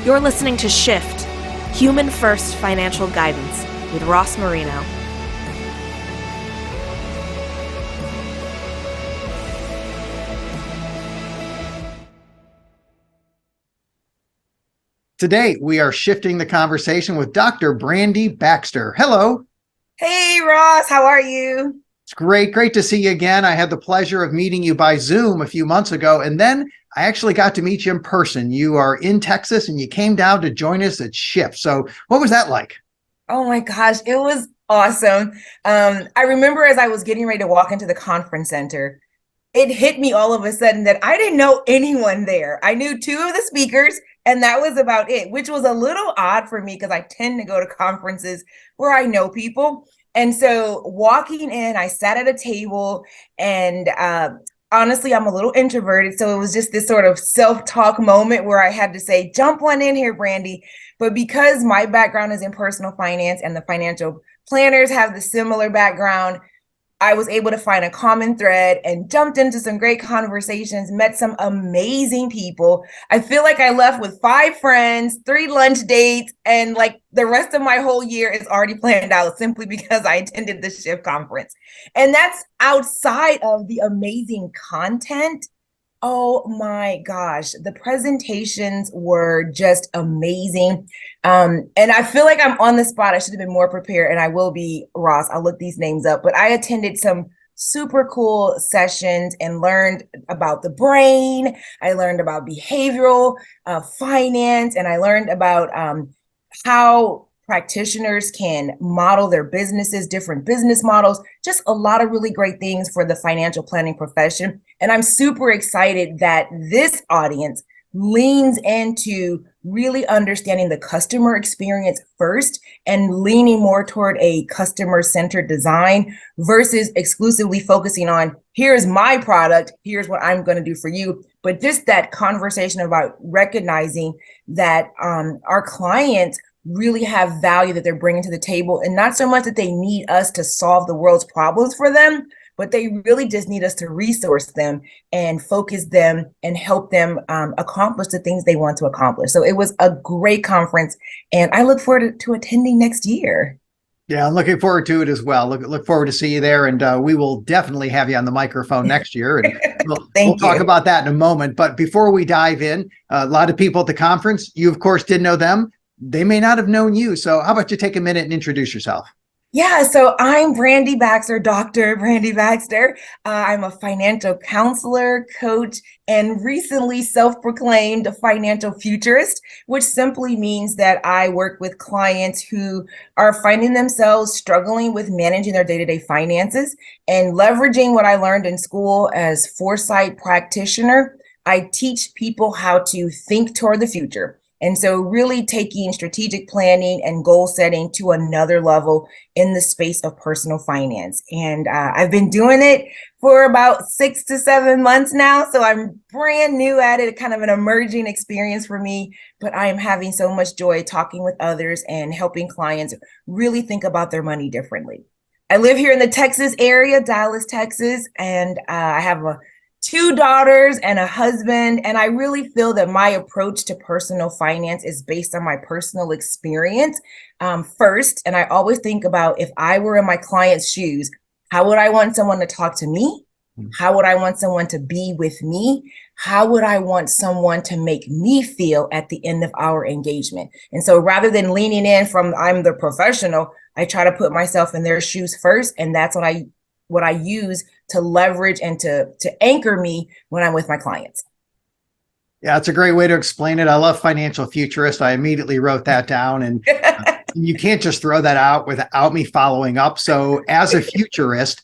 You're listening to Shift, Human First Financial Guidance with Ross Marino. Today, we are shifting the conversation with Dr. Brandy Baxter. Hello. Hey, Ross, how are you? It's great to see you again. I had the pleasure of meeting you by Zoom a few months ago, and then I actually got to meet you in person. You are in Texas, and you came down to join us at Shift. So what was that like? Oh my gosh, it was awesome. I remember as I was getting ready to walk into the conference center, it hit me all of a sudden that I didn't know anyone there. I knew two of the speakers, and that was about it, which was a little odd for me because I tend to go to conferences where I know people. And so walking in, I sat at a table, and honestly, I'm a little introverted. So it was just this sort of self-talk moment where I had to say, jump on in here, Brandy. But because my background is in personal finance and the financial planners have the similar background, I was able to find a common thread and jumped into some great conversations, met some amazing people. I feel like I left with 5 friends, 3 lunch dates, and like the rest of my whole year is already planned out simply because I attended the Shift conference. And that's outside of the amazing content. Oh my gosh, the presentations were just amazing. And I feel like I'm on the spot. I should have been more prepared, and I will be, Ross. I'll look these names up. But I attended some super cool sessions and learned about the brain. I learned about behavioral finance, and I learned about how practitioners can model their businesses, different business models, just a lot of really great things for the financial planning profession. And I'm super excited that this audience leans into really understanding the customer experience first and leaning more toward a customer-centered design versus exclusively focusing on, here's my product, here's what I'm going to do for you. But just that conversation about recognizing that our clients really have value that they're bringing to the table, and not so much that they need us to solve the world's problems for them, but they really just need us to resource them and focus them and help them accomplish the things they want to accomplish. So it was a great conference, and I look forward to attending next year. Yeah, I'm looking forward to it as well. Look forward to see you there, and we will definitely have you on the microphone next year, and we'll talk about that in a moment. But before we dive in, a lot of people at the conference, you of course did know them. They may not have known you. So how about you take a minute and introduce yourself? Yeah, so I'm Brandy Baxter, Dr. Brandy Baxter. I'm a financial counselor, coach, and recently self-proclaimed a financial futurist, which simply means that I work with clients who are finding themselves struggling with managing their day-to-day finances and leveraging what I learned in school as foresight practitioner. I teach people how to think toward the future. And so really taking strategic planning and goal setting to another level in the space of personal finance. And I've been doing it for about 6 to 7 months now. So I'm brand new at it, kind of an emerging experience for me, but I am having so much joy talking with others and helping clients really think about their money differently. I live here in the Texas area, Dallas, Texas, and I have 2 daughters and a husband. And I really feel that my approach to personal finance is based on my personal experience first. And I always think about, if I were in my client's shoes, how would I want someone to talk to me? How would I want someone to be with me? How would I want someone to make me feel at the end of our engagement? And so rather than leaning in from I'm the professional, I try to put myself in their shoes first. And that's what I use to leverage and to anchor me when I'm with my clients. Yeah, it's a great way to explain it. I love financial futurist. I immediately wrote that down, and you can't just throw that out without me following up. So as a futurist,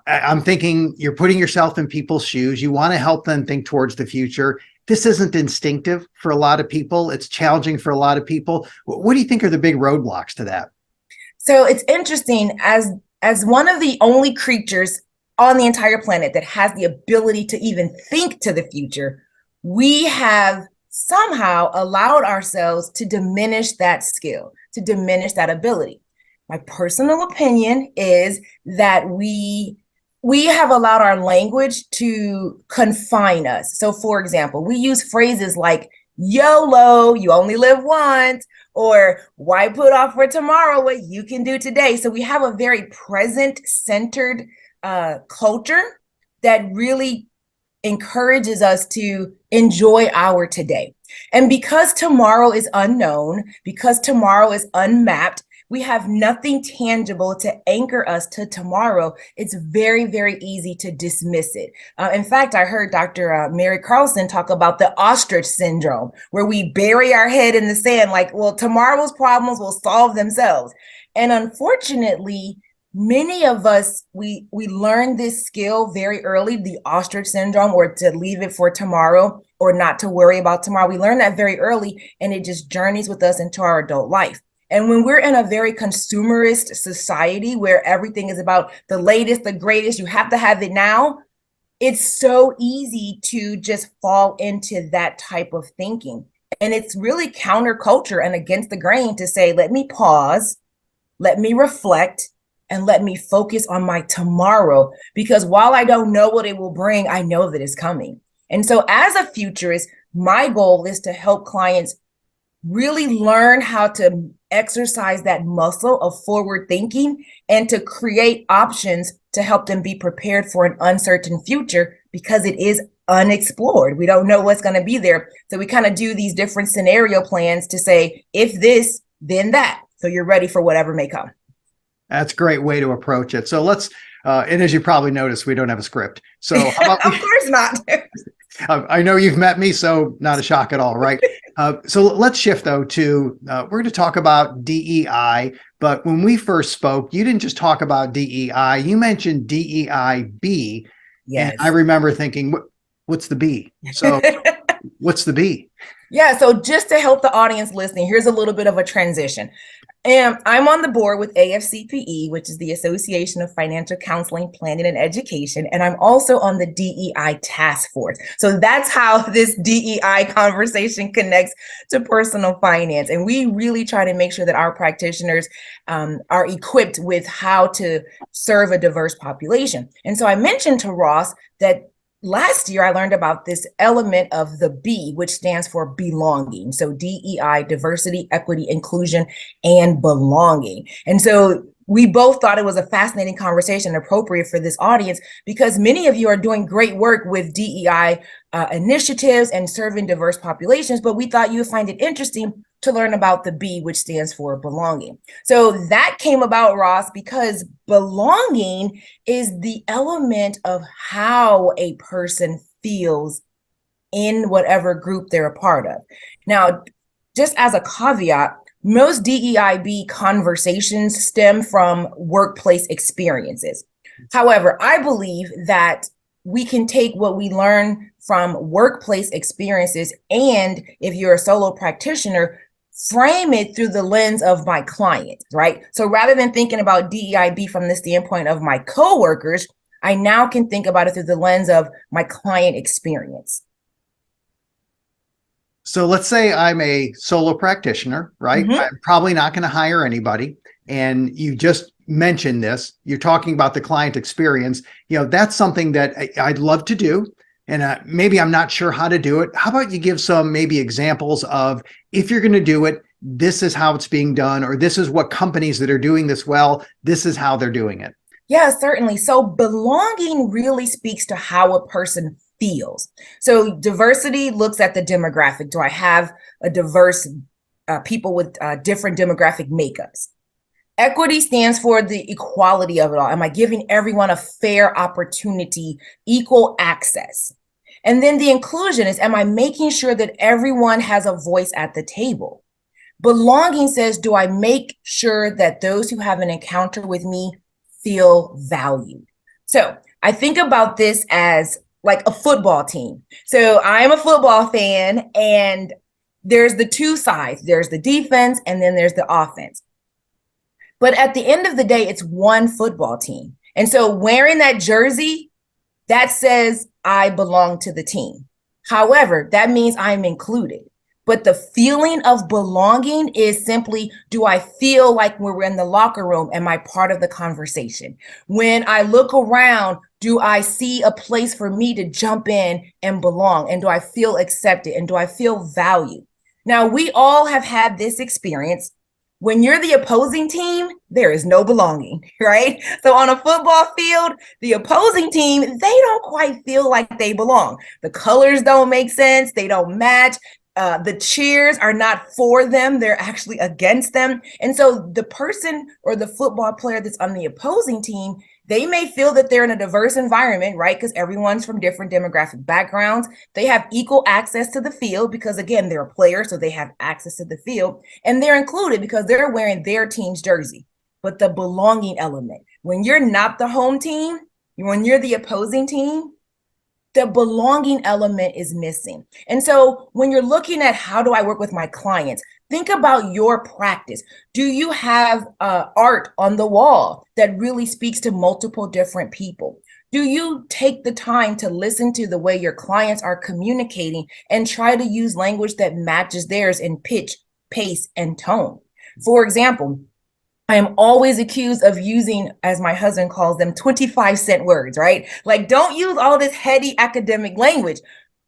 I'm thinking you're putting yourself in people's shoes. You want to help them think towards the future. This isn't instinctive for a lot of people. It's challenging for a lot of people. What do you think are the big roadblocks to that? So it's interesting, as one of the only creatures on the entire planet that has the ability to even think to the future, we have somehow allowed ourselves to diminish that skill, to diminish that ability. My personal opinion is that we have allowed our language to confine us. So for example, we use phrases like YOLO, you only live once, or why put off for tomorrow what you can do today? So we have a very present centered culture that really encourages us to enjoy our today. And because tomorrow is unknown, because tomorrow is unmapped, we have nothing tangible to anchor us to tomorrow. It's very, very easy to dismiss it. In fact, I heard Dr. Mary Carlson talk about the ostrich syndrome, where we bury our head in the sand like, well, tomorrow's problems will solve themselves. And unfortunately, many of us, we learn this skill very early, the ostrich syndrome, or to leave it for tomorrow, or not to worry about tomorrow. We learn that very early, and it just journeys with us into our adult life. And when we're in a very consumerist society where everything is about the latest, the greatest, you have to have it now, it's so easy to just fall into that type of thinking. And it's really counterculture and against the grain to say, let me pause, let me reflect, and let me focus on my tomorrow. Because while I don't know what it will bring, I know that it's coming. And so as a futurist, my goal is to help clients really learn how to exercise that muscle of forward thinking and to create options to help them be prepared for an uncertain future, because it is unexplored. We don't know what's going to be there. So we kind of do these different scenario plans to say, if this, then that. So you're ready for whatever may come. That's a great way to approach it. So let's, and as you probably noticed, we don't have a script. So how about of course not. I know you've met me, so not a shock at all, right? So let's shift though to, we're going to talk about DEI, but when we first spoke, you didn't just talk about DEI, you mentioned DEIB. Yes. And I remember thinking, what's the B? So what's the B? Yeah, so just to help the audience listening, here's a little bit of a transition. And I'm on the board with AFCPE, which is the Association of Financial Counseling, Planning, and Education. And I'm also on the DEI task force. So that's how this DEI conversation connects to personal finance. And we really try to make sure that our practitioners are equipped with how to serve a diverse population. And so I mentioned to Ross that last year, I learned about this element of the B, which stands for belonging. So DEI, diversity, equity, inclusion, and belonging. And so we both thought it was a fascinating conversation, appropriate for this audience, because many of you are doing great work with DEI initiatives and serving diverse populations, but we thought you would find it interesting to learn about the B, which stands for belonging. So that came about, Ross, because belonging is the element of how a person feels in whatever group they're a part of. Now, just as a caveat, most DEIB conversations stem from workplace experiences. However, I believe that we can take what we learn from workplace experiences, and if you're a solo practitioner, frame it through the lens of my client, right? So rather than thinking about DEIB from the standpoint of my coworkers, I now can think about it through the lens of my client experience. So let's say I'm a solo practitioner, right? Mm-hmm. I'm probably not going to hire anybody. And you just mentioned this, you're talking about the client experience. That's something that I'd love to do. And maybe I'm not sure how to do it. How about you give some maybe examples of, if you're going to do it, this is how it's being done, or this is what companies that are doing this well, this is how they're doing it. Yeah, certainly. So belonging really speaks to how a person feels. So diversity looks at the demographic. Do I have a diverse people with different demographic makeups? Equity stands for the equality of it all. Am I giving everyone a fair opportunity, equal access? And then the inclusion is, am I making sure that everyone has a voice at the table? Belonging says, do I make sure that those who have an encounter with me feel valued? So I think about this as like a football team. So I'm a football fan, and there's the two sides. There's the defense, and then there's the offense. But at the end of the day, it's one football team. And so wearing that jersey, that says I belong to the team. However, that means I'm included. But the feeling of belonging is simply, do I feel like when we're in the locker room, am I part of the conversation? When I look around, Do I see a place for me to jump in and belong? And do I feel accepted? And do I feel valued? Now, we all have had this experience. When you're the opposing team, there is no belonging, right? So on a football field, the opposing team, they don't quite feel like they belong. The colors don't make sense. They don't match. The cheers are not for them. They're actually against them. And so the person or the football player that's on the opposing team, they may feel that they're in a diverse environment, right? Because everyone's from different demographic backgrounds. They have equal access to the field because, again, they're a player, so they have access to the field. And they're included because they're wearing their team's jersey. But the belonging element, when you're not the home team, when you're the opposing team, the belonging element is missing. And so when you're looking at how do I work with my clients, think about your practice. Do you have art on the wall that really speaks to multiple different people? Do you take the time to listen to the way your clients are communicating and try to use language that matches theirs in pitch, pace, and tone? For example, I am always accused of using, as my husband calls them, 25-cent words, right? Like, don't use all this heady academic language.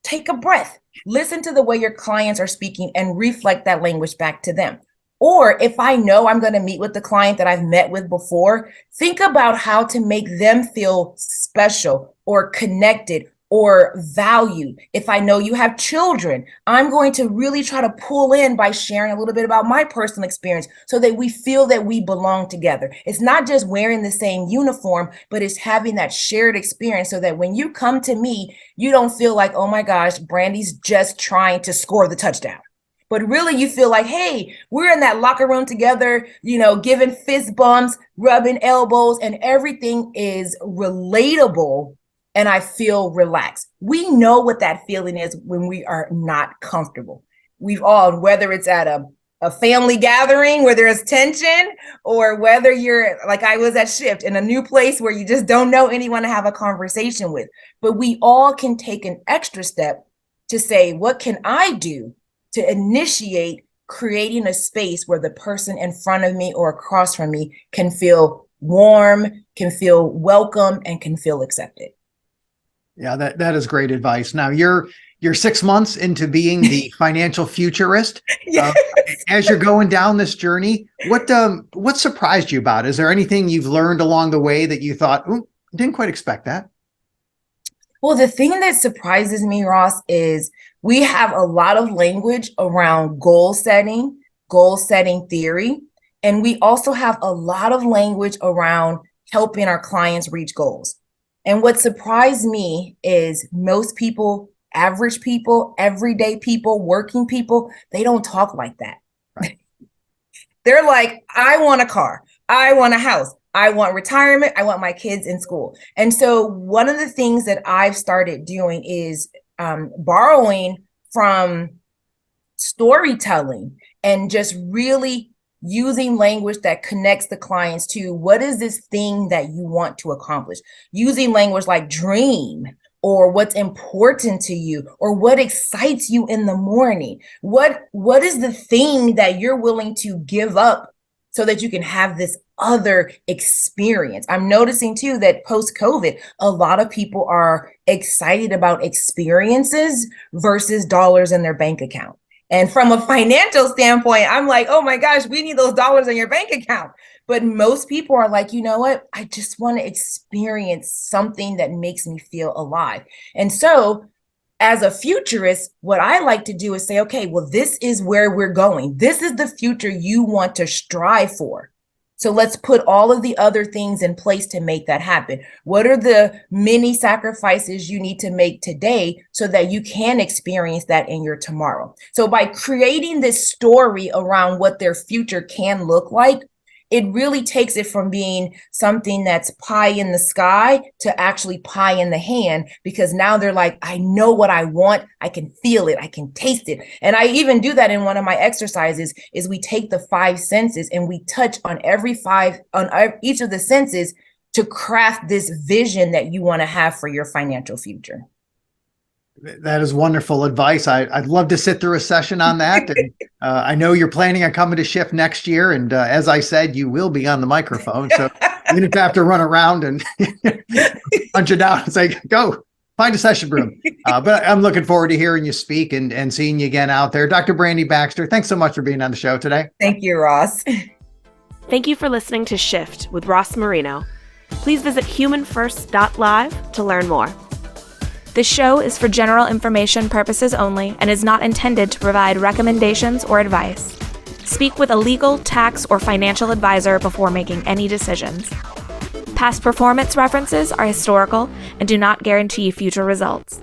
Take a breath. Listen to the way your clients are speaking and reflect that language back to them. Or if I know I'm going to meet with the client that I've met with before, think about how to make them feel special or connected or valued. If I know you have children, I'm going to really try to pull in by sharing a little bit about my personal experience so that we feel that we belong together. It's not just wearing the same uniform, but it's having that shared experience so that when you come to me, you don't feel like, oh my gosh, Brandy's just trying to score the touchdown. But really you feel like, hey, we're in that locker room together, giving fist bumps, rubbing elbows, and everything is relatable. And I feel relaxed. We know what that feeling is when we are not comfortable. We've all, whether it's at a family gathering where there's tension, or whether you're like I was at Shift in a new place where you just don't know anyone to have a conversation with. But we all can take an extra step to say, what can I do to initiate creating a space where the person in front of me or across from me can feel warm, can feel welcome, and can feel accepted. Yeah, that is great advice. Now you're 6 months into being the financial futurist. Yes. As you're going down this journey, what surprised you about it? Is there anything you've learned along the way that you thought, "Ooh, didn't quite expect that"? Well, the thing that surprises me, Ross, is we have a lot of language around goal setting theory, and we also have a lot of language around helping our clients reach goals. And what surprised me is most people, average people, everyday people, working people, they don't talk like that. Right. They're like, I want a car. I want a house. I want retirement. I want my kids in school. And so one of the things that I've started doing is borrowing from storytelling and just really using language that connects the clients to what is this thing that you want to accomplish, using language like dream or what's important to you or what excites you in the morning. What is the thing that you're willing to give up so that you can have this other experience? I'm noticing too that post-COVID, a lot of people are excited about experiences versus dollars in their bank account. And from a financial standpoint, I'm like, oh my gosh, we need those dollars in your bank account. But most people are like, you know what? I just want to experience something that makes me feel alive. And so as a futurist, what I like to do is say, okay, well, this is where we're going. This is the future you want to strive for. So let's put all of the other things in place to make that happen. What are the many sacrifices you need to make today so that you can experience that in your tomorrow? So by creating this story around what their future can look like, it really takes it from being something that's pie in the sky to actually pie in the hand, because now they're like, I know what I want. I can feel it. I can taste it. And I even do that in one of my exercises is we take the 5 senses and we touch on each of the senses to craft this vision that you want to have for your financial future. That is wonderful advice. I'd love to sit through a session on that. And I know you're planning on coming to Shift next year. And as I said, you will be on the microphone. So even if I have to run around and punch it down and say, go find a session room. But I'm looking forward to hearing you speak and seeing you again out there. Dr. Brandy Baxter, thanks so much for being on the show today. Thank you, Ross. Thank you for listening to Shift with Ross Marino. Please visit humanfirst.live to learn more. This show is for general information purposes only and is not intended to provide recommendations or advice. Speak with a legal, tax, or financial advisor before making any decisions. Past performance references are historical and do not guarantee future results.